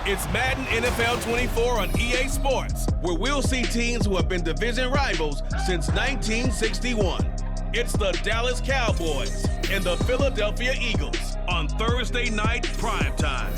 It's Madden NFL 24 on EA Sports, where we'll see teams who have been division rivals since 1961. It's the Dallas Cowboys and the Philadelphia Eagles on Thursday night primetime.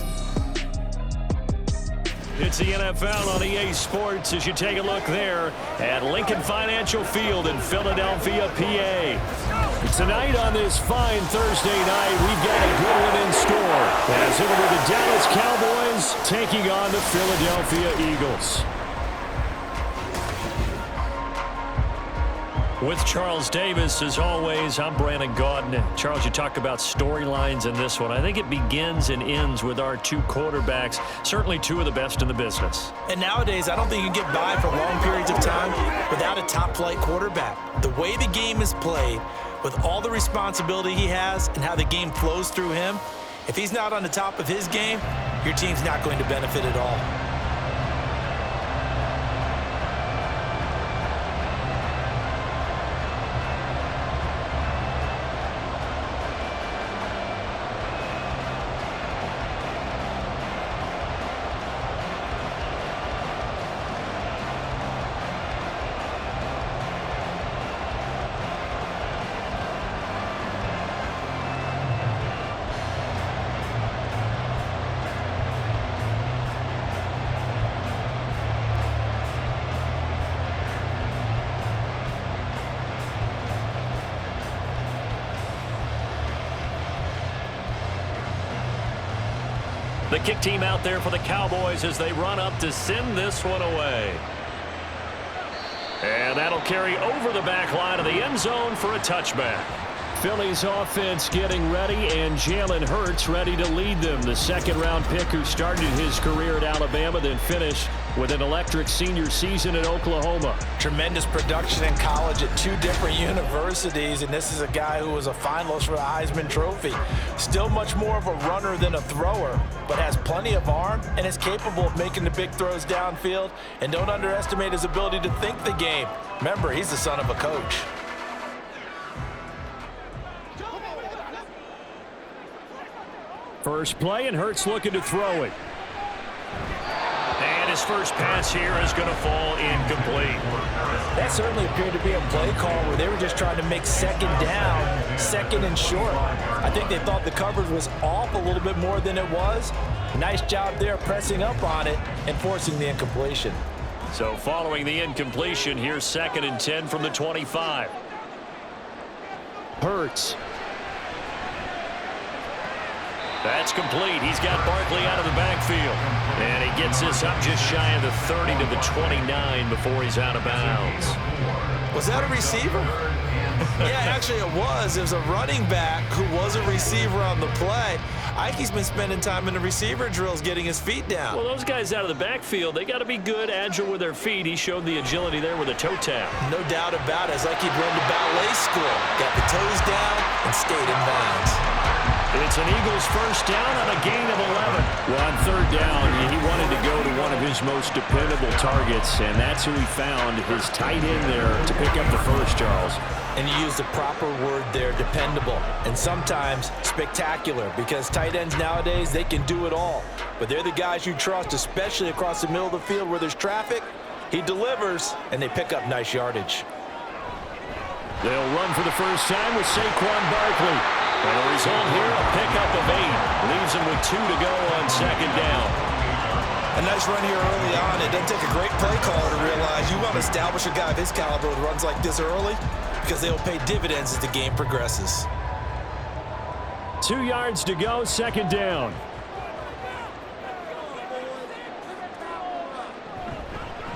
It's the NFL on EA Sports as you take a look there at Lincoln Financial Field in Philadelphia, PA. Tonight on this fine Thursday night, we've got a good one in store as it'll be the Dallas Cowboys taking on the Philadelphia Eagles. With Charles Davis, as always, I'm Brandon Gaudin. Charles, you talk about storylines in this one. I think it begins and ends with our two quarterbacks, certainly two of the best in the business. And nowadays, I don't think you can get by for long periods of time without a top-flight quarterback. The way the game is played, with all the responsibility he has and how the game flows through him, if he's not on the top of his game, your team's not going to benefit at all. The kick team out there for the Cowboys as they run up to send this one away. And that'll carry over the back line of the end zone for a touchback. Philly's offense getting ready, and Jalen Hurts ready to lead them. The second-round pick who started his career at Alabama, then finished with an electric senior season in Oklahoma. Tremendous production in college at two different universities, and this is a guy who was a finalist for the Heisman Trophy. Still much more of a runner than a thrower, but has plenty of arm and is capable of making the big throws downfield. And don't underestimate his ability to think the game. Remember, he's the son of a coach. First play, and Hurts looking to throw it. And his first pass here is going to fall incomplete. That certainly appeared to be a play call where they were just trying to make second down, second and short. I think they thought the coverage was off a little bit more than it was. Nice job there pressing up on it and forcing the incompletion. So following the incompletion, here's 2nd and 10 from the 25. Hurts. That's complete. He's got Barkley out of the backfield. And he gets this up just shy of the 30 to the 29 before he's out of bounds. Was that a receiver? Yeah, actually it was. It was a running back who was a receiver on the play. Ike's been spending time in the receiver drills getting his feet down. Well, those guys out of the backfield, they got to be good, agile with their feet. He showed the agility there with a toe tap. No doubt about it. It's like he'd run to ballet school. Got the toes down and stayed in bounds. It's an Eagles first down on a gain of 11. Well, on third down, he wanted to go to one of his most dependable targets, and that's who he found, his tight end there, to pick up the first, Charles. And you use the proper word there, dependable, and sometimes spectacular, because tight ends nowadays, they can do it all. But they're the guys you trust, especially across the middle of the field where there's traffic. He delivers, and they pick up nice yardage. They'll run for the first time with Saquon Barkley. And the result here, a pickup of 8. Leaves him with 2 to go on second down. A nice run here early on. It doesn't take a great play caller to realize you want to establish a guy of his caliber with runs like this early because they will pay dividends as the game progresses. 2 yards to go, second down.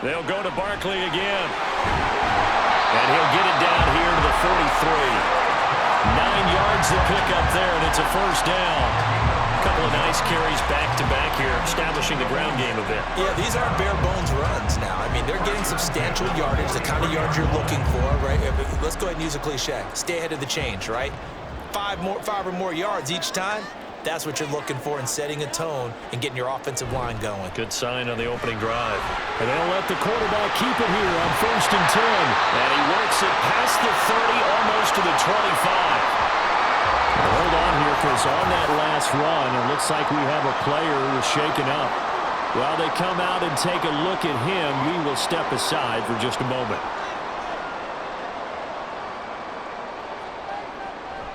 They'll go to Barkley again. And he'll get it down here to the 43. 9 yards to pick up there, and it's a first down. A couple of nice carries back-to-back here, establishing the ground game a bit. Yeah, these aren't bare-bones runs now. I mean, they're getting substantial yardage, the kind of yards you're looking for, right? Let's go ahead and use a cliche. Stay ahead of the change, right? 5 or more yards each time. That's what you're looking for in setting a tone and getting your offensive line going. Good sign on the opening drive. And they'll let the quarterback keep it here on 1st and 10. And he works it past the 30, almost to the 25. Hold on here, because on that last run, it looks like we have a player who was shaken up. While they come out and take a look at him, we will step aside for just a moment.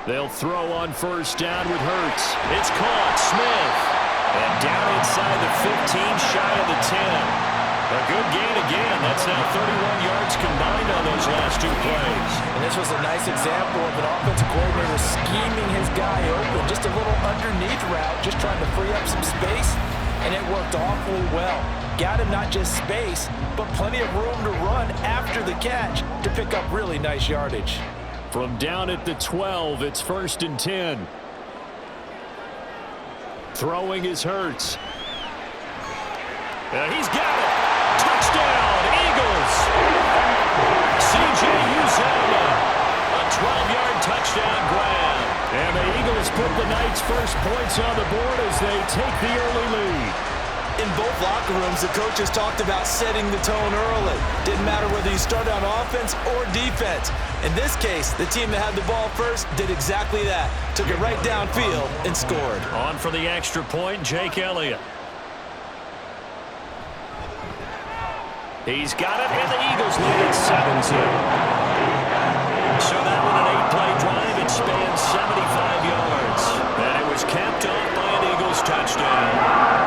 They'll throw on first down with Hurts. It's caught. Smith. And down inside the 15, shy of the 10. A good gain again. That's now 31 yards combined on those last two plays. And this was a nice example of an offensive coordinator scheming his guy open. Just a little underneath route, just trying to free up some space, and it worked awfully well. Got him not just space, but plenty of room to run after the catch to pick up really nice yardage. From down at the 12, it's 1st and 10. Throwing is Hurts. He's got it. Touchdown, Eagles. C.J. Uzomah, a 12-yard touchdown grab. And the Eagles put the night's first points on the board as they take the early lead. In both locker rooms, the coaches talked about setting the tone early. Didn't matter whether you started on offense or defense. In this case, the team that had the ball first did exactly that. Took it right downfield and scored. On for the extra point, Jake Elliott. He's got it, and the Eagles lead at 7-2. So that with an 8-play drive, it spans 75 yards. And it was capped off by an Eagles touchdown.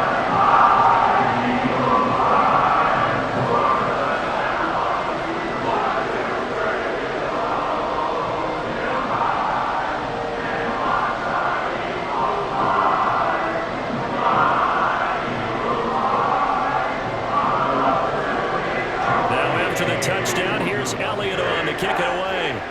Touchdown. Here's Elliott on to kick it away.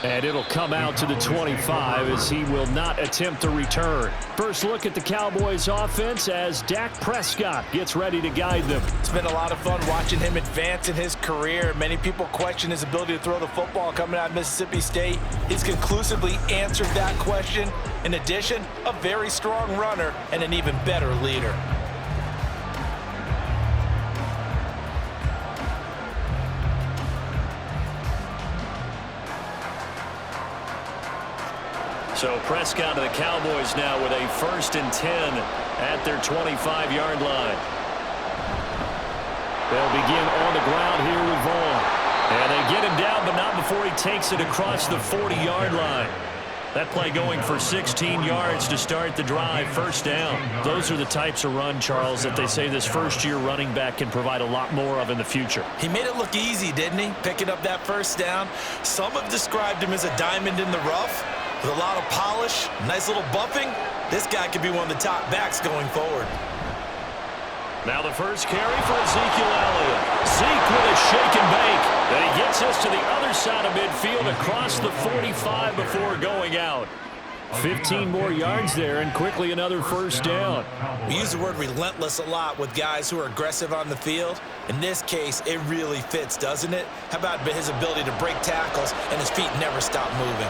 And it'll come out to the 25 as he will not attempt to return. First look at the Cowboys offense as Dak Prescott gets ready to guide them. It's been a lot of fun watching him advance in his career. Many people question his ability to throw the football coming out of Mississippi State. He's conclusively answered that question. In addition, a very strong runner and an even better leader. So Prescott to the Cowboys now with a 1st and 10 at their 25-yard line. They'll begin on the ground here with Vaughn. And they get him down, but not before he takes it across the 40-yard line. That play going for 16 yards to start the drive, 1st down. Those are the types of run, Charles, that they say this first-year running back can provide a lot more of in the future. He made it look easy, didn't he? Picking up that 1st down. Some have described him as a diamond in the rough. With a lot of polish, nice little bumping, this guy could be one of the top backs going forward. Now the first carry for Ezekiel Elliott. Zeke with a shake and bake. Then he gets us to the other side of midfield across the 45 before going out. 15 more yards there and quickly another 1st down. We use the word relentless a lot with guys who are aggressive on the field. In this case, it really fits, doesn't it? How about his ability to break tackles and his feet never stop moving?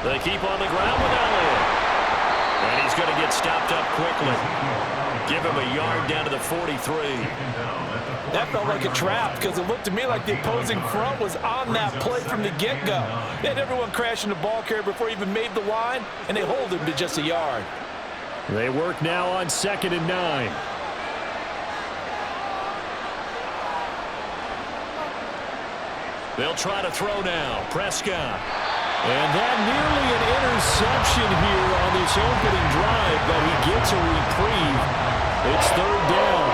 They keep on the ground with Elliott. And he's going to get stopped up quickly. Give him a yard down to the 43. That felt like a trap because it looked to me like the opposing front was on that play from the get-go. They had everyone crashing the ball carrier before he even made the line, and they hold him to just a yard. They work now on 2nd and 9. They'll try to throw now. Prescott. And that nearly an interception here on this opening drive, but he gets a reprieve. It's 3rd down.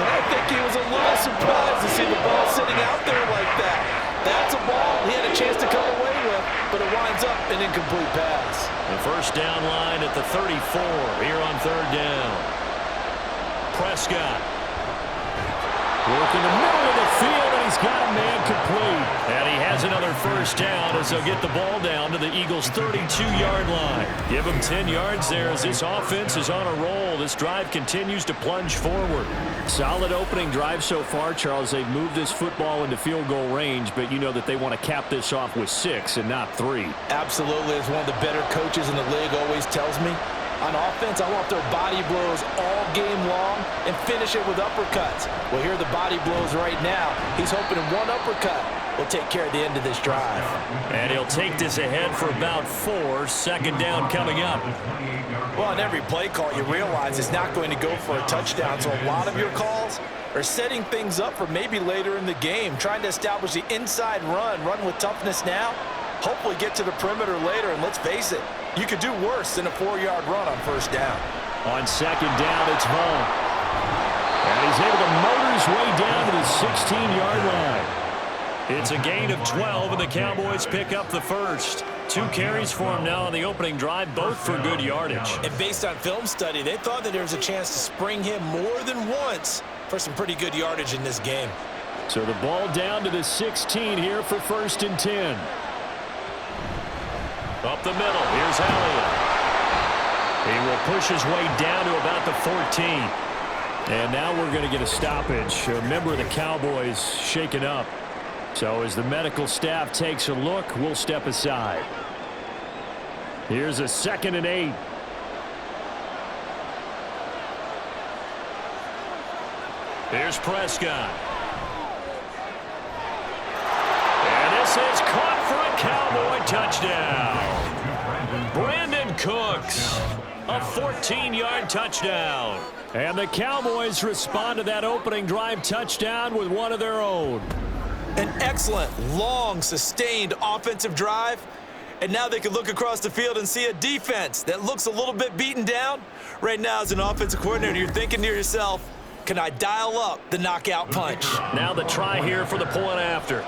And I think he was a little surprised to see the ball sitting out there like that. That's a ball he had a chance to come away with, but it winds up an incomplete pass. The 1st down line at the 34 here on 3rd down. Prescott. Work in the middle of the field, and he's got a man complete. And he has another 1st down as they'll get the ball down to the Eagles' 32-yard line. Give them 10 yards there as this offense is on a roll. This drive continues to plunge forward. Solid opening drive so far, Charles. They've moved this football into field goal range, but you know that they want to cap this off with 6 and not 3. Absolutely. As one of the better coaches in the league always tells me, On offense, I want their body blows all game long and finish it with uppercuts. Well, here are the body blows right now. He's hoping one uppercut will take care of the end of this drive. And he'll take this ahead for about 4. Second down coming up. Well, on every play call, you realize it's not going to go for a touchdown, so a lot of your calls are setting things up for maybe later in the game, trying to establish the inside run with toughness now, hopefully get to the perimeter later, and let's face it, you could do worse than a 4-yard run on first down. On second down, it's Vaughn. And he's able to motor his way down to the 16-yard line. It's a gain of 12, and the Cowboys pick up the first. 2 carries for him now on the opening drive, both for good yardage. And based on film study, they thought that there was a chance to spring him more than once for some pretty good yardage in this game. So the ball down to the 16 here for 1st and 10. Up the middle, here's Elliott. He will push his way down to about the 14. And now we're going to get a stoppage. A member of the Cowboys shaken up. So as the medical staff takes a look, we'll step aside. Here's a 2nd and 8. Here's Prescott. And this is caught for a Cowboy touchdown. Brandon Cooks, a 14-yard touchdown. And the Cowboys respond to that opening drive touchdown with one of their own. An excellent, long, sustained offensive drive. And now they can look across the field and see a defense that looks a little bit beaten down. Right now, as an offensive coordinator, you're thinking to yourself, can I dial up the knockout punch? Now the try here for the point after.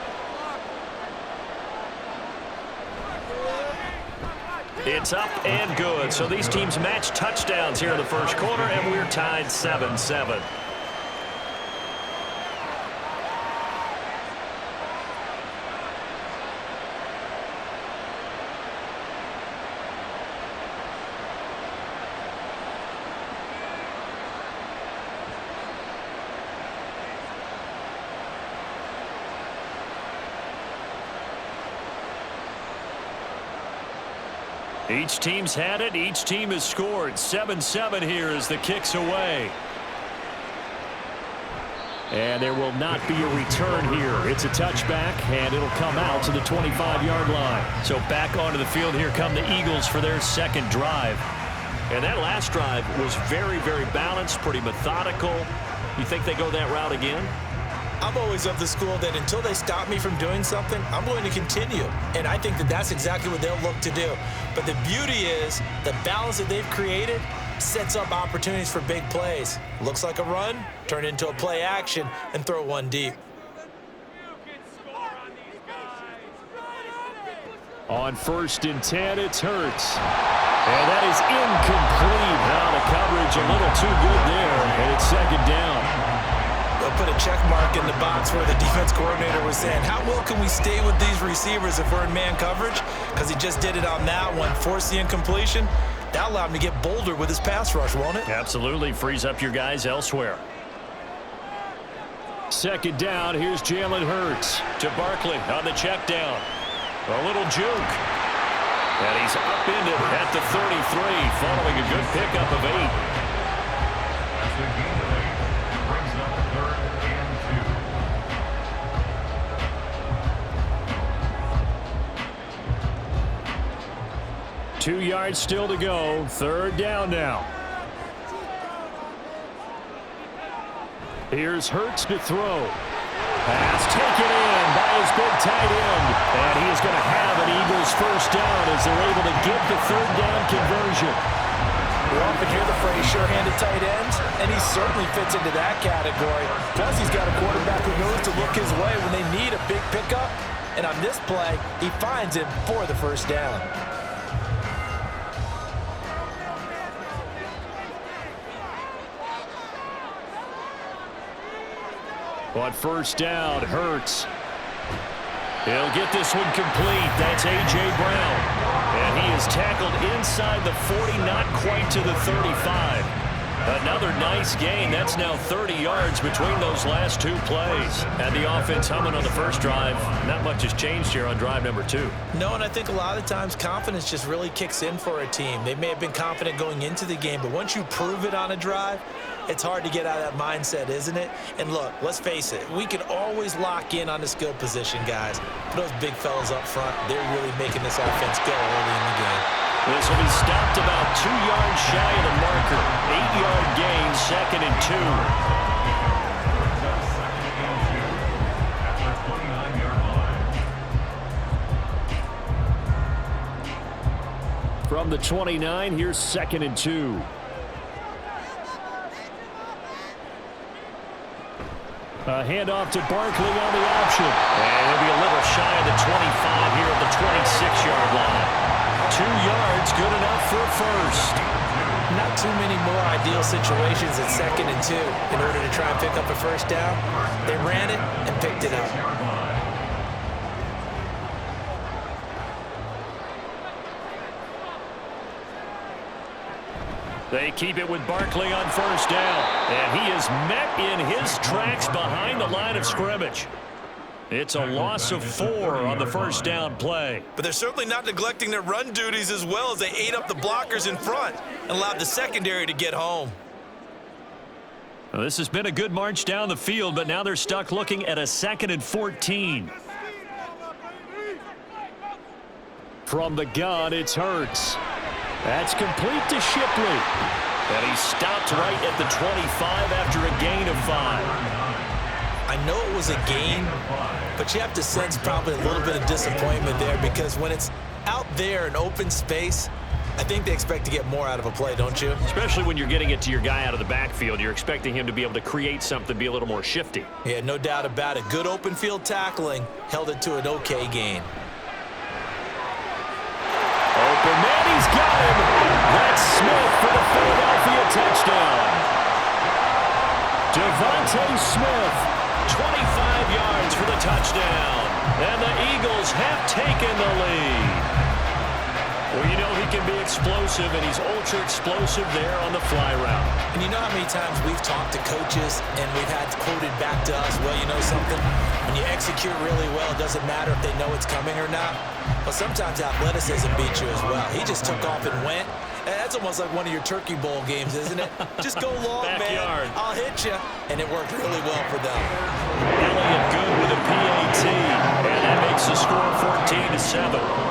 It's up and good. So these teams match touchdowns here in the first quarter, and we're tied 7-7. Each team's had it. Each team has scored. 7-7 here as the kick's away. And there will not be a return here. It's a touchback, and it'll come out to the 25-yard line. So back onto the field, here come the Eagles for their second drive. And that last drive was very, very balanced, pretty methodical. You think they go that route again? I'm always of the school that until they stop me from doing something, I'm going to continue. And I think that that's exactly what they'll look to do. But the beauty is the balance that they've created sets up opportunities for big plays. Looks like a run, turn into a play action, and throw one deep. On 1st and 10, it's Hurts. And that is incomplete. Now the coverage a little too good there, and it's second down. They'll put a check mark in the box where the defense coordinator was saying, how well can we stay with these receivers if we're in man coverage? Because he just did it on that one, forced the incompletion. That allowed him to get bolder with his pass rush, won't it? Absolutely. Frees up your guys elsewhere. Second down. Here's Jalen Hurts to Barkley on the check down. A little juke. And he's upended at the 33, following a good pickup of 8. 2 yards still to go. Third down now. Here's Hurts to throw. Pass taken in by his big tight end. And he is going to have an Eagles first down as they're able to get the third down conversion. We often hear the phrase sure-handed tight ends, and he certainly fits into that category. Plus, he's got a quarterback who knows to look his way when they need a big pickup. And on this play, he finds him for the first down. On first down, Hurts. He'll get this one complete. That's A.J. Brown. And he is tackled inside the 40, not quite to the 35. Another nice gain. That's now 30 yards between those last two plays. And the offense humming on the first drive. Not much has changed here on drive number 2. No, and I think a lot of times confidence just really kicks in for a team. They may have been confident going into the game, but once you prove it on a drive, it's hard to get out of that mindset, isn't it? And look, let's face it, we can always lock in on the skill position, guys. But those big fellas up front, they're really making this offense go early in the game. This will be stopped about 2 yards shy of the marker. 8-yard gain, 2nd and 2. From the 29, here's 2nd and 2. A handoff to Barkley on the option. And he'll be a little shy of the 25 here at the 26-yard line. 2 yards, good enough for a first. Not too many more ideal situations at 2nd and 2 in order to try and pick up a first down. They ran it and picked it up. They keep it with Barkley on first down. And he is met in his tracks behind the line of scrimmage. It's a loss of 4 on the first down play. But they're certainly not neglecting their run duties as well as they ate up the blockers in front and allowed the secondary to get home. Well, this has been a good march down the field, but now they're stuck looking at a 2nd and 14. From the gun, it's Hurts. That's complete to Shipley. And he stopped right at the 25 after a gain of 5. I know it was a gain, but you have to sense probably a little bit of disappointment there because when it's out there in open space, I think they expect to get more out of a play, don't you? Especially when you're getting it to your guy out of the backfield. You're expecting him to be able to create something, be a little more shifty. Yeah, no doubt about it. Good open field tackling held it to an okay gain. Open man, he's got him. That's Smith for the Philadelphia touchdown. Devontae Smith, 25 yards for the touchdown. And the Eagles have taken the lead. Well, you know he can be explosive, and he's ultra explosive there on the fly route. And you know how many times we've talked to coaches and we've had quoted back to us, well, you know something? When you execute really well, it doesn't matter if they know it's coming or not. But sometimes athleticism beats you as well. He just took off and went. And that's almost like one of your Turkey Bowl games, isn't it? Just go long, Backyard. man. I'll hit you. And it worked really well for them. Elliott good with a PAT. And that makes the score 14-7.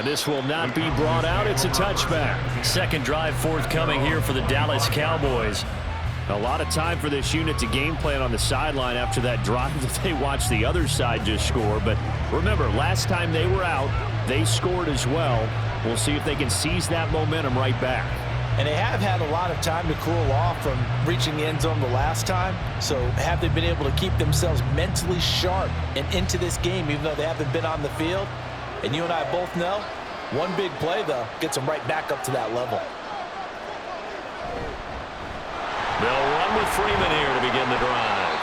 This will not be brought out. It's a touchback. Second drive forthcoming here for the Dallas Cowboys. A lot of time for this unit to game plan on the sideline after that drive that they watched the other side just score. But remember, last time they were out, they scored as well. We'll see if they can seize that momentum right back. And they have had a lot of time to cool off from reaching the end zone the last time. So have they been able to keep themselves mentally sharp and into this game even though they haven't been on the field? And you and I both know, one big play, though, gets them right back up to that level. They'll run with Freeman here to begin the drive.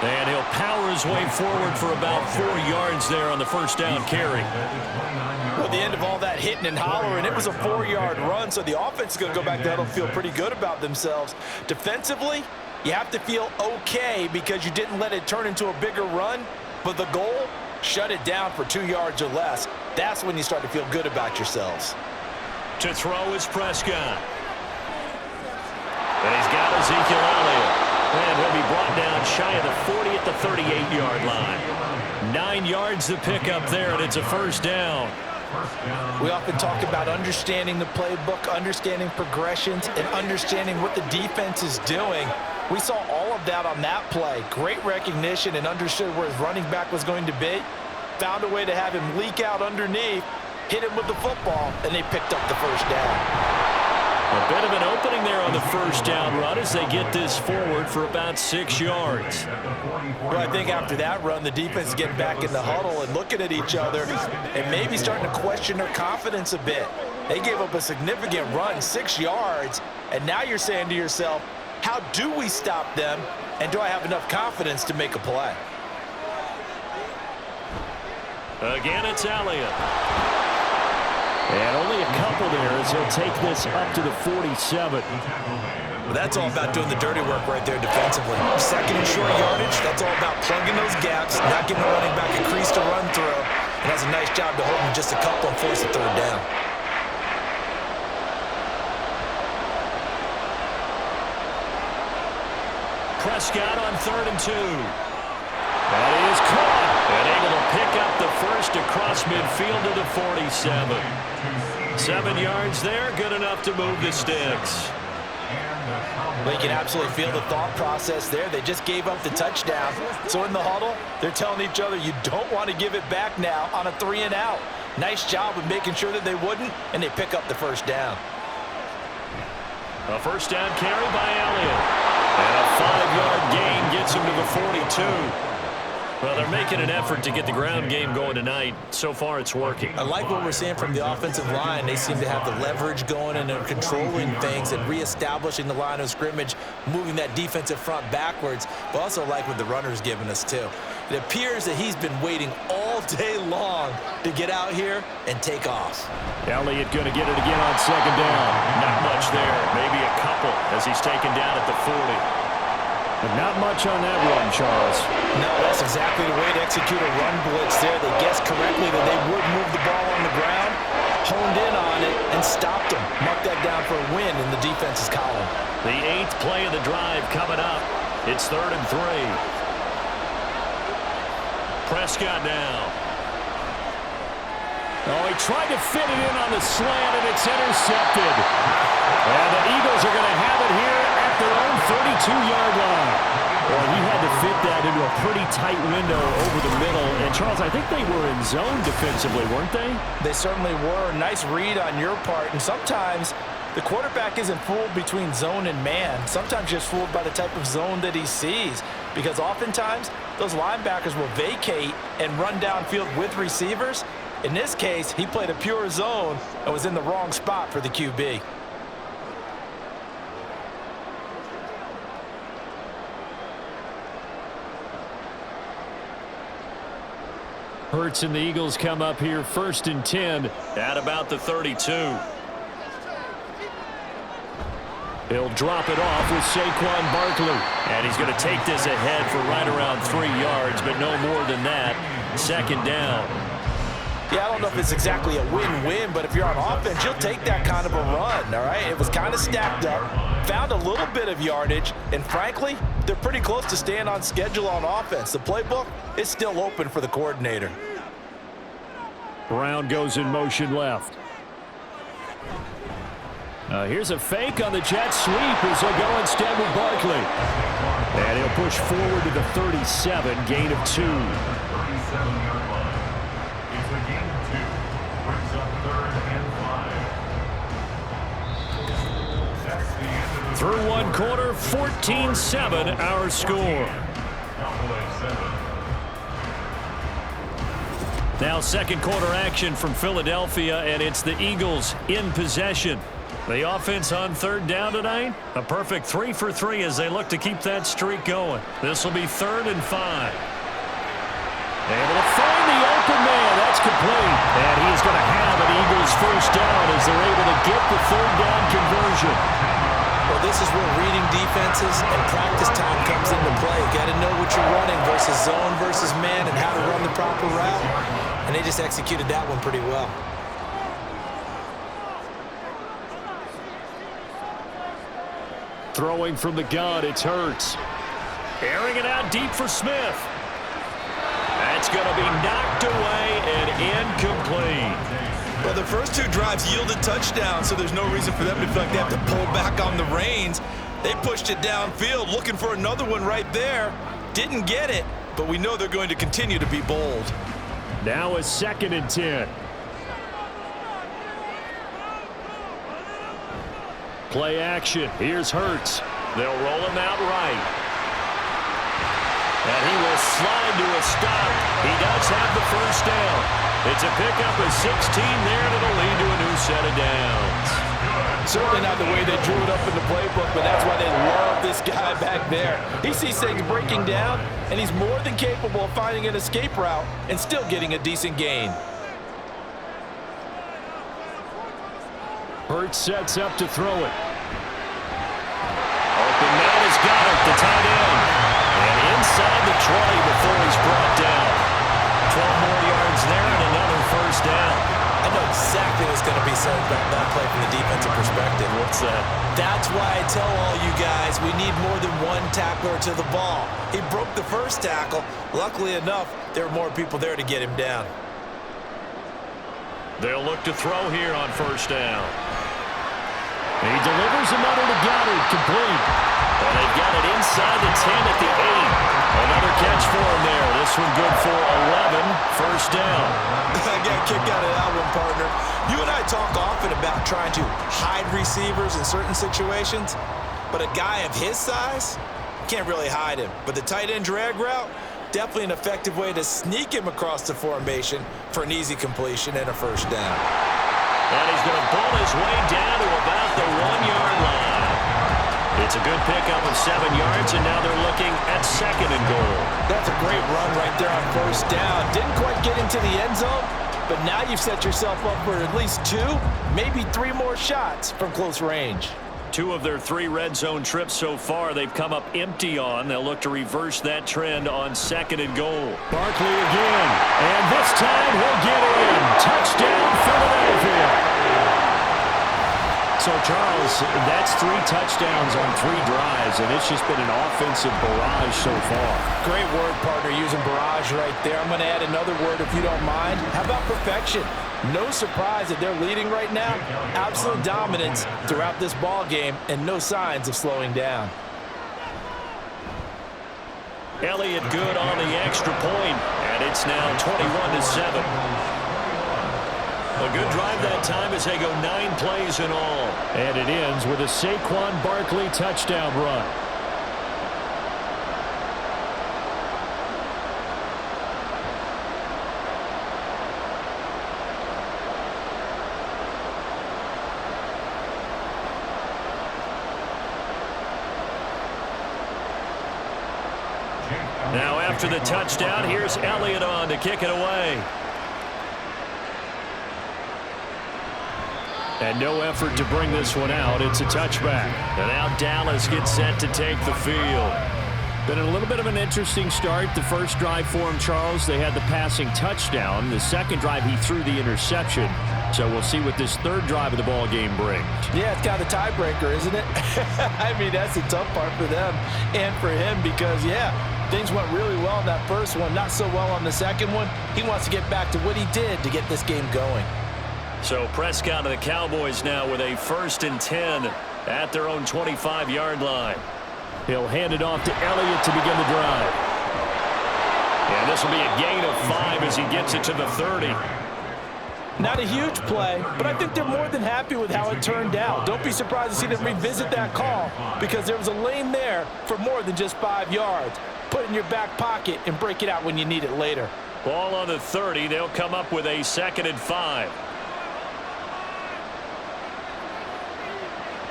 And he'll power his way forward for about 4 yards there on the first down carry. Well, at the end of all that hitting and hollering, it was a 4-yard run, so the offense is going to go back there and feel pretty good about themselves. Defensively, you have to feel okay because you didn't let it turn into a bigger run, but the goal, shut it down for 2 yards or less. That's when you start to feel good about yourselves. To throw is Prescott. And he's got Ezekiel Elliott. And he'll be brought down shy of the 40 at the 38-yard line. 9 yards to pick up there, and it's a first down. We often talk about understanding the playbook, understanding progressions, and understanding what the defense is doing. We saw all of that on that play. Great recognition and understood where his running back was going to be. Found a way to have him leak out underneath, hit him with the football, and they picked up the first down. A bit of an opening there on the first down run as they get this forward for about 6 yards. Well, I think after that run, the defense is getting back in the huddle and looking at each other and maybe starting to question their confidence a bit. They gave up a significant run, 6 yards, and now you're saying to yourself, how do we stop them, and do I have enough confidence to make a play? Again, it's Elliott. And only a couple there as he'll take this up to the 47. Well, that's all about doing the dirty work right there defensively. Second and short yardage, that's all about plugging those gaps, not giving the running back a crease to run through, and does a nice job to hold him just a couple and force a third down. Prescott on 3rd and 2. That is caught and able to pick up the first across midfield to the 47. 7 yards there, good enough to move the sticks. Well, you can absolutely feel the thought process there. They just gave up the touchdown. So in the huddle, they're telling each other, you don't want to give it back now on a 3 and out. Nice job of making sure that they wouldn't, and they pick up the first down. A first down carry by Elliott. And a 5-yard gain gets him to the 42. Well, they're making an effort to get the ground game going tonight. So far, it's working. I like what we're seeing from the offensive line. They seem to have the leverage going, and they're controlling things and reestablishing the line of scrimmage, moving that defensive front backwards, but also like what the runner's giving us, too. It appears that he's been waiting all day long to get out here and take off. Elliott going to get it again on 2nd down. Not much there. Maybe a couple as he's taken down at the 40. But not much on that run, Charles. No, that's exactly the way to execute a run blitz there. They guessed correctly that they would move the ball on the ground, honed in on it, and stopped them. Mark that down for a win in the defense's column. The 8th play of the drive coming up. It's 3rd and 3. Prescott now. Oh, he tried to fit it in on the slant, and it's intercepted. And the Eagles are going to have it here at their own 32-yard line. Well, he had to fit that into a pretty tight window over the middle. And, Charles, I think they were in zone defensively, weren't they? They certainly were. Nice read on your part. And sometimes the quarterback isn't fooled between zone and man. Sometimes just fooled by the type of zone that he sees. Because oftentimes, those linebackers will vacate and run downfield with receivers. In this case, he played a pure zone and was in the wrong spot for the QB. Hurts and the Eagles come up here 1st and 10 at about the 32. He'll drop it off with Saquon Barkley. And he's going to take this ahead for right around 3 yards, but no more than that. 2nd down. Yeah, I don't know if it's exactly a win-win, but if you're on offense, you'll take that kind of a run, all right? It was kind of stacked up, found a little bit of yardage, and frankly, they're pretty close to staying on schedule on offense. The playbook is still open for the coordinator. Brown goes in motion left. Here's a fake on the jet sweep as he'll go instead with Barkley. And he'll push forward to the 37, gain of 2. Through 1 quarter, 14-7 our score. Now 2nd quarter action from Philadelphia, and it's the Eagles in possession. The offense on 3rd down tonight, a perfect 3 for 3 as they look to keep that streak going. This will be 3rd and 5. Able to find the open man. That's complete. And he's going to have an Eagles first down as they're able to get the 3rd down conversion. Well, this is where reading defenses and practice time comes into play. You got to know what you're running versus zone versus man and how to run the proper route. And they just executed that one pretty well. Throwing from the gun, it's Hurts. Airing it out deep for Smith. That's going to be knocked away and incomplete. Well, the first 2 drives yielded touchdowns, so there's no reason for them to feel like they have to pull back on the reins. They pushed it downfield, looking for another one right there. Didn't get it, but we know they're going to continue to be bold. Now a 2nd and 10. Play action. Here's Hurts. They'll roll him out right. And he will slide to a stop. He does have the first down. It's a pickup of 16 there, and it'll lead to a new set of downs. Certainly not the way they drew it up in the playbook, but that's why they love this guy back there. He sees things breaking down, and he's more than capable of finding an escape route and still getting a decent gain. Hurts sets up to throw it. Open man has got it, the tight end. And inside the 20 before he's brought down. 12 more yards there and another first down. I know exactly what's going to be said about that play from the defensive perspective. What's that? That's why I tell all you guys we need more than one tackler to the ball. He broke the first tackle. Luckily enough, there were more people there to get him down. They'll look to throw here on first down. He delivers another to Goddard, complete. And they've got it inside the 10 at the 8. Another catch for him there. This one good for 11. First down. I got a kick out of that one, partner. You and I talk often about trying to hide receivers in certain situations, but a guy of his size can't really hide him. But the tight end drag route, definitely an effective way to sneak him across the formation for an easy completion and a first down. And he's going to pull his way down to about the 1-yard line. It's a good pickup of 7 yards, and now they're looking at second and goal. That's a great run right there on first down. Didn't quite get into the end zone, but now you've set yourself up for at least 2, maybe 3 more shots from close range. 2 of their 3 red zone trips so far they've come up empty on. They'll look to reverse that trend on second and goal. Barkley again, and this time he'll get in. Touchdown, Philadelphia. So, Charles, that's 3 touchdowns on 3 drives, and it's just been an offensive barrage so far. Great word, partner, using barrage right there. I'm going to add another word if you don't mind. How about perfection? No surprise that they're leading right now. Absolute dominance throughout this ball game, and no signs of slowing down. Elliott good on the extra point, and it's now 21-7. A good drive that time as they go 9 plays in all. And it ends with a Saquon Barkley touchdown run. Now after the touchdown, here's Elliott on to kick it away. And no effort to bring this one out. It's a touchback. And now Dallas gets set to take the field. Been a little bit of an interesting start. The first drive for him, Charles, they had the passing touchdown. The second drive, he threw the interception. So we'll see what this third drive of the ball game brings. Yeah, it's kind of a tiebreaker, isn't it? I mean, that's the tough part for them and for him because, yeah, things went really well in that first one, not so well on the second one. He wants to get back to what he did to get this game going. So Prescott and the Cowboys now with a 1st and 10 at their own 25-yard line. He'll hand it off to Elliott to begin the drive. And this will be a gain of 5 as he gets it to the 30. Not a huge play, but I think they're more than happy with how it turned out. Don't be surprised to see them revisit that call because there was a lane there for more than just 5 yards. Put it in your back pocket and break it out when you need it later. Ball on the 30. They'll come up with a 2nd and 5.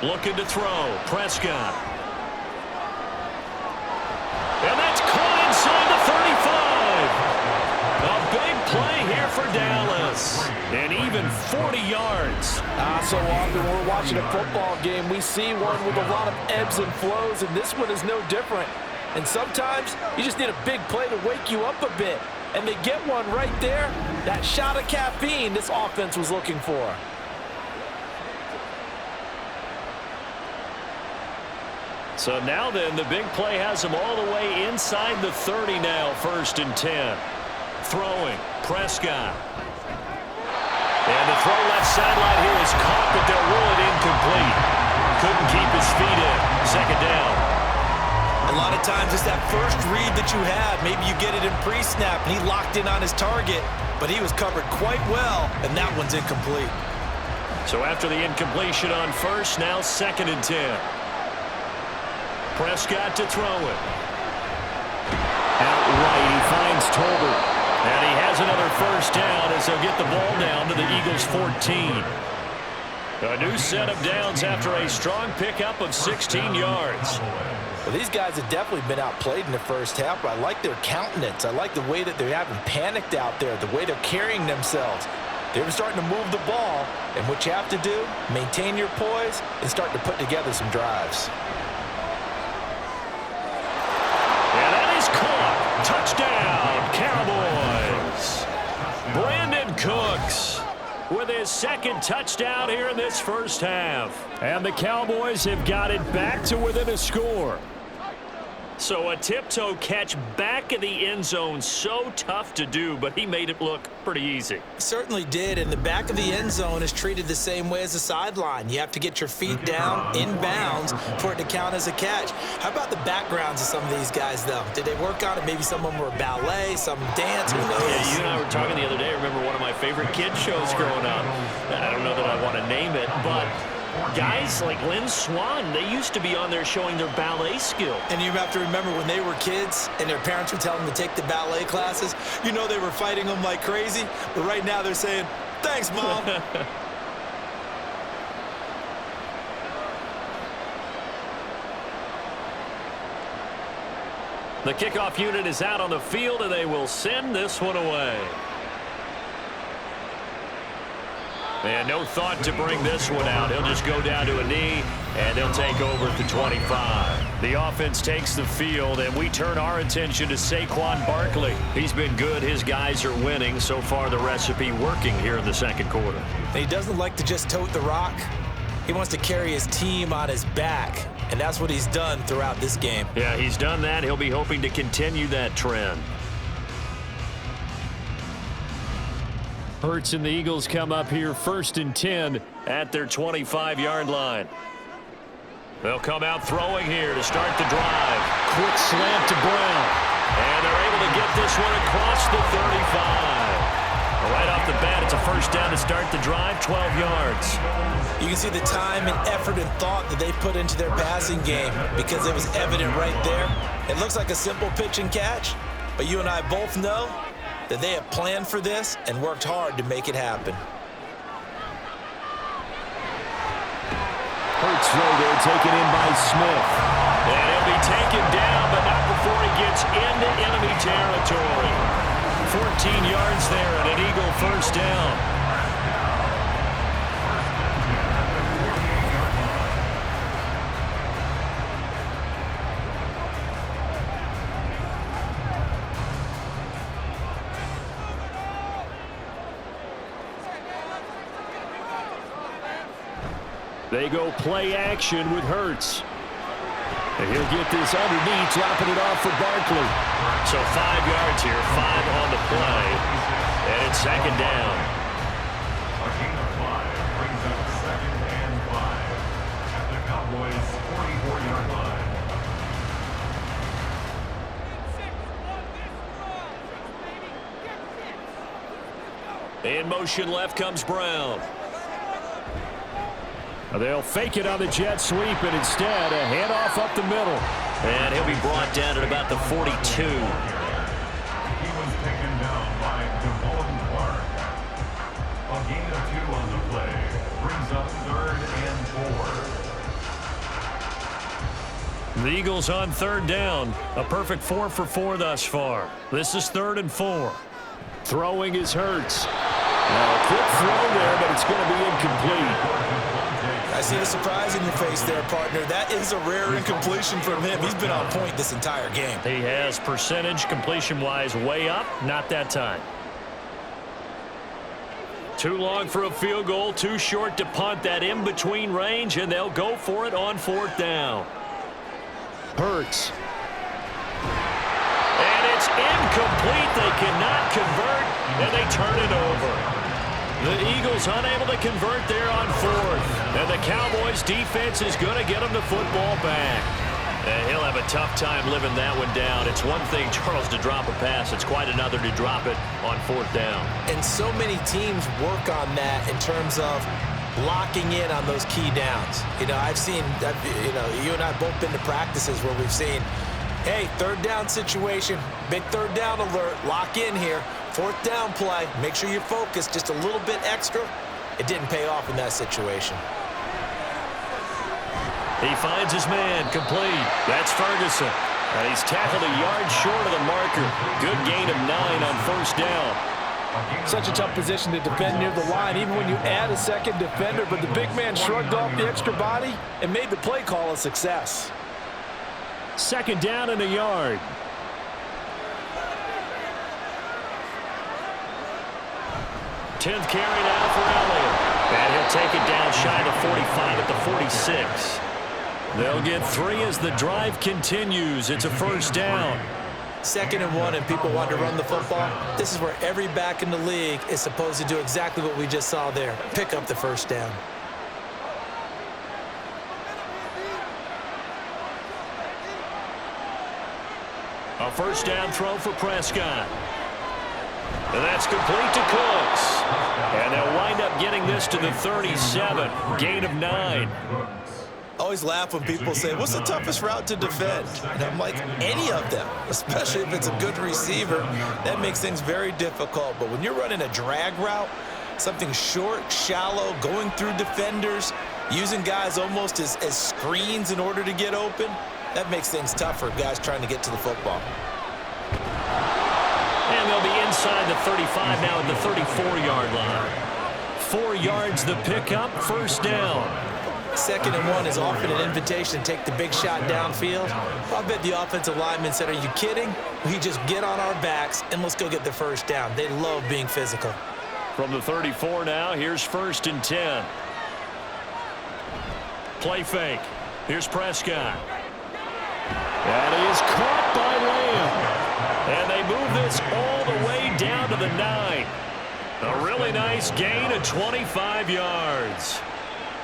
Looking to throw. Prescott. And that's caught inside the 35. A big play here for Dallas. And even 40 yards. So often when we're watching a football game, we see one with a lot of ebbs and flows, and this one is no different. And sometimes you just need a big play to wake you up a bit. And they get one right there. That shot of caffeine this offense was looking for. So now then, the big play has them all the way inside the 30 now, 1st and 10. Throwing, Prescott. And the throw left sideline here is caught, but they'll rule it incomplete. Couldn't keep his feet in. 2nd down. A lot of times it's that first read that you have. Maybe you get it in pre-snap, and he locked in on his target, but he was covered quite well, and that one's incomplete. So after the incompletion on first, now 2nd and 10. Prescott to throw it. Out right, he finds Tolbert. And he has another first down as they'll get the ball down to the Eagles' 14. A new set of downs after a strong pickup of 16 yards. Well, these guys have definitely been outplayed in the first half, but I like their countenance. I like the way that they haven't panicked out there, the way they're carrying themselves. They're starting to move the ball, and what you have to do, maintain your poise and start to put together some drives. And that is caught. Touchdown, Cowboys. Brandon Cooks with his 2nd touchdown here in this first half. And the Cowboys have got it back to within a score. So a tiptoe catch back in the end zone, so tough to do, but he made it look pretty easy. Certainly did, and the back of the end zone is treated the same way as the sideline. You have to get your feet down in bounds for it to count as a catch. How about the backgrounds of some of these guys, though? Did they work on it? Maybe some of them were ballet, some dance, who knows? Yeah, you and I were talking the other day. I remember one of my favorite kids shows growing up. I don't know that I want to name it, but guys like Lynn Swan, they used to be on there showing their ballet skill. And you have to remember when they were kids and their parents would tell them to take the ballet classes, you know they were fighting them like crazy, but right now they're saying, thanks, Mom. The kickoff unit is out on the field, and they will send this one away. And no thought to bring this one out. He'll just go down to a knee, and they'll take over at the 25. The offense takes the field, and we turn our attention to Saquon Barkley. He's been good. His guys are winning. So far, the recipe working here in the second quarter. And he doesn't like to just tote the rock. He wants to carry his team on his back, and that's what he's done throughout this game. Yeah, he's done that. He'll be hoping to continue that trend. Hurts and the Eagles come up here 1st and 10 at their 25-yard line. They'll come out throwing here to start the drive. Quick slant to Brown. And they're able to get this one across the 35. Right off the bat, it's a first down to start the drive, 12 yards. You can see the time and effort and thought that they put into their passing game because it was evident right there. It looks like a simple pitch and catch, but you and I both know that they have planned for this and worked hard to make it happen. Hurts throw there, taken in by Smith. And he'll be taken down, but not before he gets into enemy territory. 14 yards there and an Eagle first down. They go play action with Hurts. And he'll get this underneath, dropping it off for Barkley. So 5 yards here, 5 on the play. And it's 2nd down. A gain of 5 brings up 2nd and 5 at the Cowboys' 44-yard line. In motion left comes Brown. They'll fake it on the jet sweep, and instead a handoff up the middle. And he'll be brought down at about the 42. He was taken down by Devon Clark. A gain of 2 on the play brings up 3rd and 4. The Eagles on 3rd down. A perfect 4 for 4 thus far. This is 3rd and 4. Throwing is Hurts. Now a quick throw there, but it's going to be incomplete. I see the surprise in your face there, partner. That is a rare incompletion from him. He's been on point this entire game. He has percentage completion-wise way up. Not that time. Too long for a field goal, too short to punt. That in-between range, and they'll go for it on 4th down. Hurts. And it's incomplete. They cannot convert, and they turn it over. The Eagles unable to convert there on 4th. And the Cowboys defense is going to get them the football back. And he'll have a tough time living that one down. It's one thing, Charles, to drop a pass. It's quite another to drop it on 4th down. And so many teams work on that in terms of locking in on those key downs. I've seen, you and I have both been to practices where we've seen, hey, third down situation, big third down alert, lock in here, fourth down play, make sure you're focused just a little bit extra. It didn't pay off in that situation. He finds his man, complete. That's Ferguson. And he's tackled a yard short of the marker. Good gain of 9 on first down. Such a tough position to defend near the line, even when you add a second defender, but the big man shrugged off the extra body and made the play call a success. Second down and a yard. Tenth carry now for Elliott. And he'll take it down shy of the 45 at the 46. They'll get 3 as the drive continues. It's a first down. 2nd and 1, and people want to run the football. This is where every back in the league is supposed to do exactly what we just saw there. Pick up the first down. A first down throw for Prescott. And that's complete to Cooks. And they'll wind up getting this to the 37. Gain of 9. I always laugh when people say, what's the toughest route to defend? And I'm like, any of them, especially if it's a good receiver. That makes things very difficult. But when you're running a drag route, something short, shallow, going through defenders, using guys almost as screens in order to get open, that makes things tough for guys trying to get to the football. And they'll be inside the 35 now at the 34-yard line. 4 yards the pickup, first down. 2nd and 1 is often an invitation to take the big shot downfield. I bet the offensive lineman said, are you kidding? We just get on our backs and let's go get the first down. They love being physical. From the 34 now, here's 1st and 10. Play fake. Here's Prescott. That is caught by Lamb. And they move this all the way down to the 9. A really nice gain of 25 yards.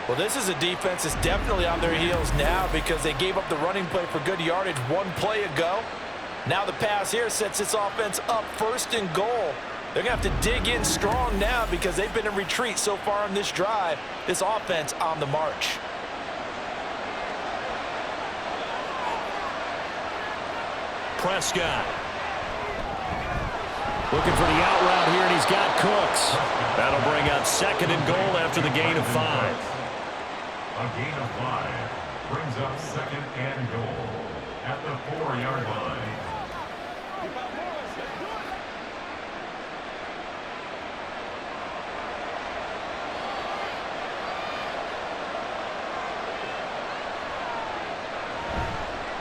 Well, this is a defense that's definitely on their heels now because they gave up the running play for good yardage 1 play ago. Now the pass here sets this offense up 1st and goal. They're going to have to dig in strong now because they've been in retreat so far on this drive. This offense on the march. Prescott. Looking for the out route here, and he's got Cooks. That'll bring up 2nd and goal after the gain of 5. A gain of 5 brings up 2nd and goal at the 4-yard line.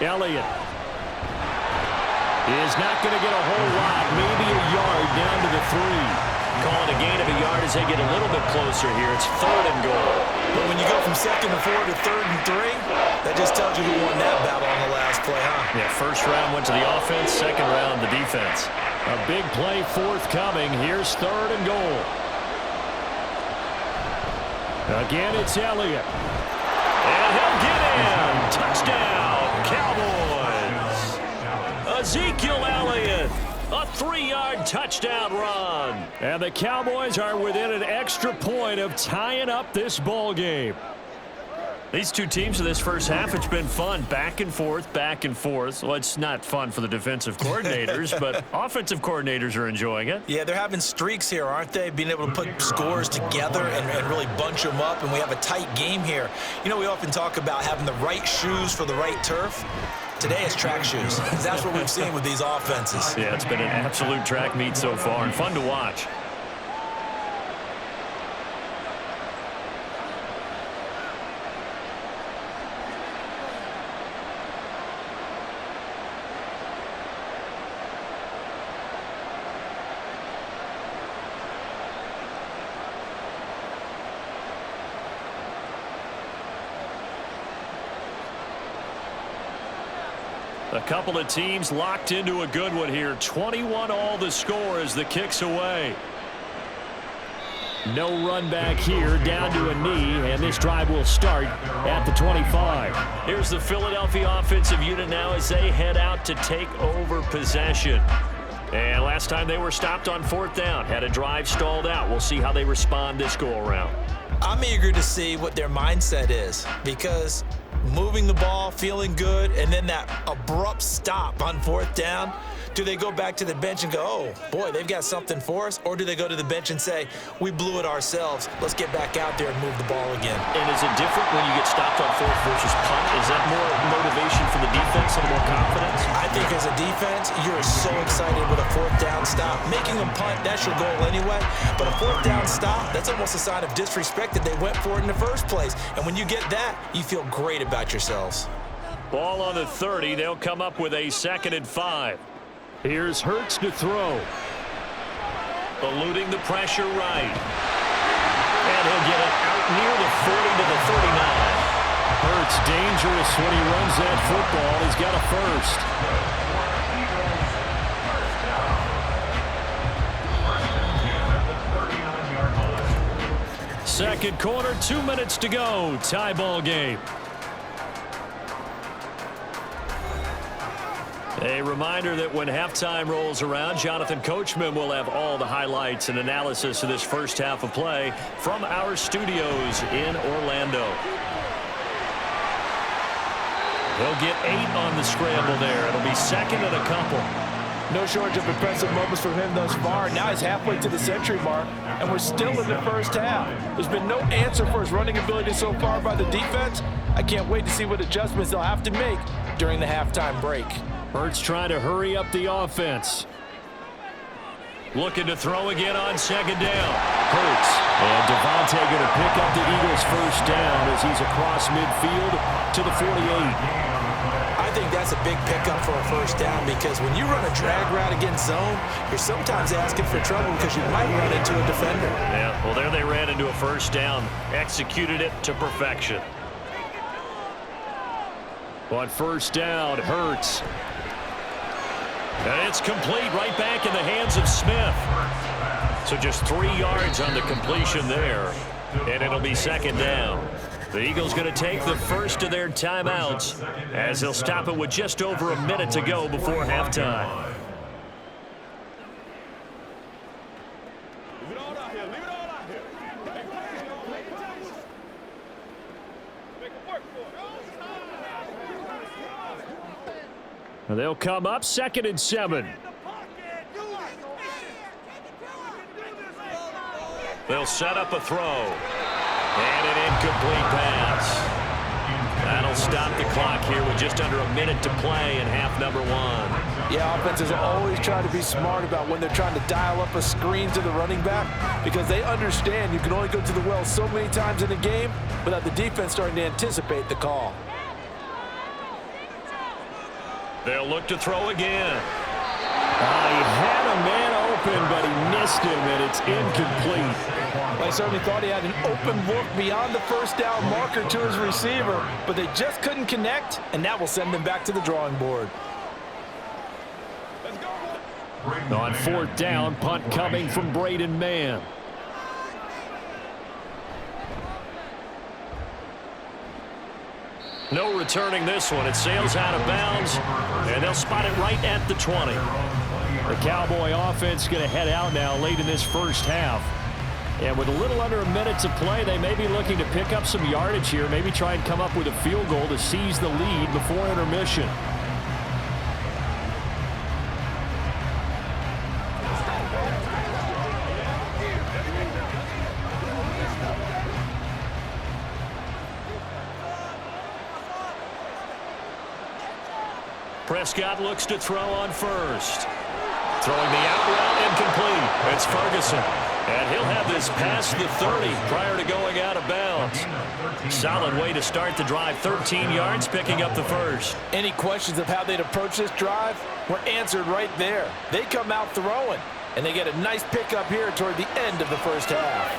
Elliott is not going to get a whole lot, maybe a yard down to the 3. Calling a gain of a yard as they get a little bit closer here. It's 3rd and goal. But when you go from 2nd and 4 to 3rd and 3, that just tells you who won that battle on the last play, huh? Yeah, first round went to the offense, second round the defense. A big play forthcoming. Here's 3rd and goal. Again, it's Elliott. And he'll get in. Touchdown, Cowboys. Ezekiel Elliott. A 3-yard touchdown run. And the Cowboys are within an extra point of tying up this ball game. These two teams in this first half, it's been fun. Back and forth, back and forth. Well, it's not fun for the defensive coordinators, but offensive coordinators are enjoying it. Yeah, they're having streaks here, aren't they? Being able to put scores together and really bunch them up, and we have a tight game here. You know, we often talk about having the right shoes for the right turf. Today it's track shoes. That's what we've seen with these offenses. Yeah, it's been an absolute track meet so far and fun to watch. A couple of teams locked into a good one here. 21 all the score as the kick's away. No run back here, down to a knee, and this drive will start at the 25. Here's the Philadelphia offensive unit now as they head out to take over possession. And last time they were stopped on 4th down, had a drive stalled out. We'll see how they respond this go-around. I'm eager to see what their mindset is, because moving the ball, feeling good, and then that abrupt stop on 4th down, do they go back to the bench and go, oh, boy, they've got something for us? Or do they go to the bench and say, we blew it ourselves, let's get back out there and move the ball again? And is it different when you get stopped on 4th versus punt? Is that more motivation for the defense and more confidence? I think as a defense, you're so excited with a 4th down stop. Making them punt, that's your goal anyway. But a 4th down stop, that's almost a sign of disrespect that they went for it in the first place. And when you get that, you feel great about yourselves. Ball on the 30. They'll come up with a 2nd and 5. Here's Hurts to throw. Eluding the pressure right. And he'll get it out near the 40 to the 39. Hurts dangerous when he runs that football. He's got a first. Second quarter, 2 minutes to go. Tie ball game. A reminder that when halftime rolls around, Jonathan Coachman will have all the highlights and analysis of this first half of play from our studios in Orlando. He'll get 8 on the scramble there. It'll be 2nd and a couple. No shortage of impressive moments from him thus far. Now he's halfway to the century mark, and we're still in the first half. There's been no answer for his running ability so far by the defense. I can't wait to see what adjustments they'll have to make during the halftime break. Hurts trying to hurry up the offense. Looking to throw again on 2nd down. Hurts. And Devontae going to pick up the Eagles' first down as he's across midfield to the 48. I think that's a big pickup for a first down, because when you run a drag route against zone, you're sometimes asking for trouble because you might run into a defender. Yeah, well, there they ran into a first down. Executed it to perfection. On first down, Hurts. And it's complete right back in the hands of Smith. So just 3 yards on the completion there. And it'll be 2nd down. The Eagles going to take the first of their timeouts as they'll stop it with just over a minute to go before halftime. They'll come up 2nd and 7. They'll set up a throw. And an incomplete pass. That'll stop the clock here with just under a minute to play in half number 1. Yeah, offenses always try to be smart about when they're trying to dial up a screen to the running back, because they understand you can only go to the well so many times in a game without the defense starting to anticipate the call. They'll look to throw again. He had a man open, but he missed him, and it's incomplete. I certainly thought he had an open look beyond the first down marker to his receiver, but they just couldn't connect, and that will send them back to the drawing board. On 4th down, punt coming from Braden Mann. No returning this one. It sails out of bounds, and they'll spot it right at the 20. The Cowboy offense going to head out now late in this first half. And with a little under a minute to play, they may be looking to pick up some yardage here, maybe try and come up with a field goal to seize the lead before intermission. Prescott looks to throw on first. Throwing the out route incomplete. It's Ferguson. And he'll have this past the 30 prior to going out of bounds. Solid way to start the drive. 13 yards, picking up the first. Any questions of how they'd approach this drive were answered right there. They come out throwing, and they get a nice pickup here toward the end of the first half.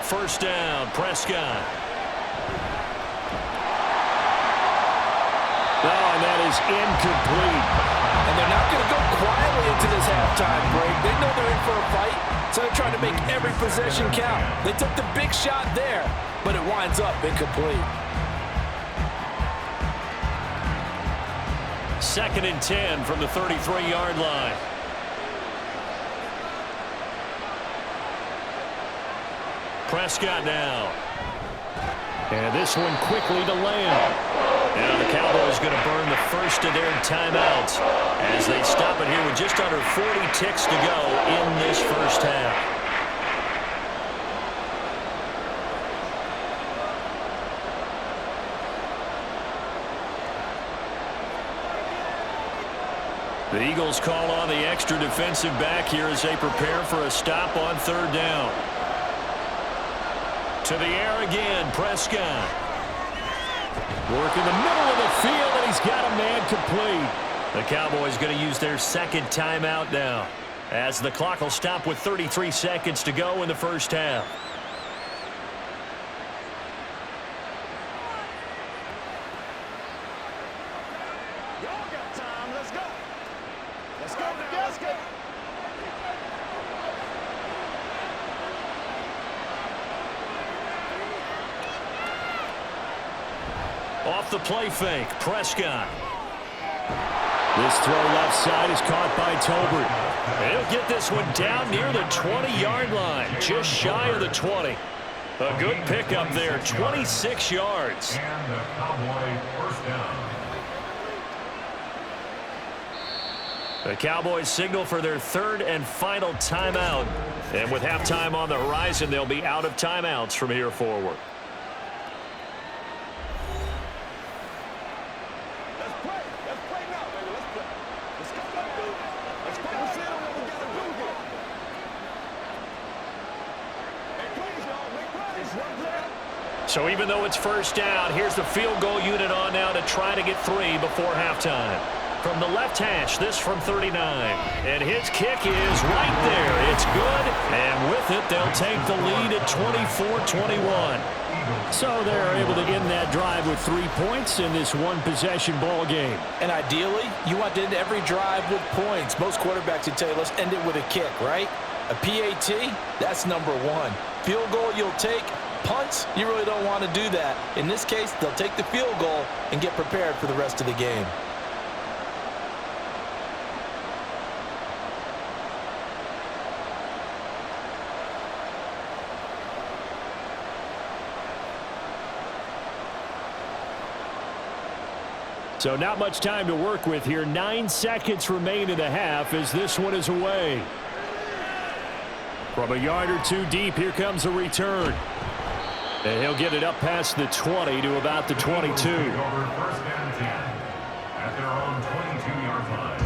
First down, Prescott. And that is incomplete. And they're not going to go quietly into this halftime break. They know they're in for a fight, so they're trying to make every possession count. They took the big shot there, but it winds up incomplete. 2nd and 10 from the 33-yard line. Prescott now. And this one quickly to Lamb. Now the Cowboys going to burn the first of their timeouts as they stop it here with just under 40 ticks to go in this first half. The Eagles call on the extra defensive back here as they prepare for a stop on third down. To the air again, Prescott. Work in the middle of the field, and he's got a man complete. The Cowboys going to use their second timeout now as the clock will stop with 33 seconds to go in the first half. Off the play fake, Prescott. This throw left side is caught by Tolbert. He'll get this one down near the 20-yard line, just shy of the 20. A good pickup there, 26 yards. And the Cowboy first down. The Cowboys signal for their third and final timeout. And with halftime on the horizon, they'll be out of timeouts from here forward. So even though it's first down, here's the field goal unit on now to try to get 3 before halftime. From the left hash, this from 39. And his kick is right there. It's good. And with it, they'll take the lead at 24-21. So they're able to end that drive with 3 points in this one-possession ball game. And ideally, you want to end every drive with points. Most quarterbacks would tell you, let's end it with a kick, right? A PAT, that's number 1. Field goal you'll take. Punts, you really don't want to do that. In this case, they'll take the field goal and get prepared for the rest of the game. So not much time to work with here. 9 seconds remain in the half as this one is away. From a yard or two deep, here comes a return. And he'll get it up past the 20 to about the 22. First and 10 at their own 22-yard line.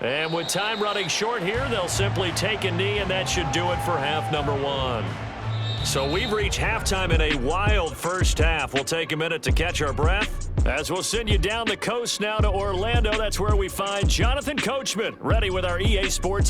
And with time running short here, they'll simply take a knee, and that should do it for half number 1. So we've reached halftime in a wild first half. We'll take a minute to catch our breath as we'll send you down the coast now to Orlando. That's where we find Jonathan Coachman ready with our EA Sports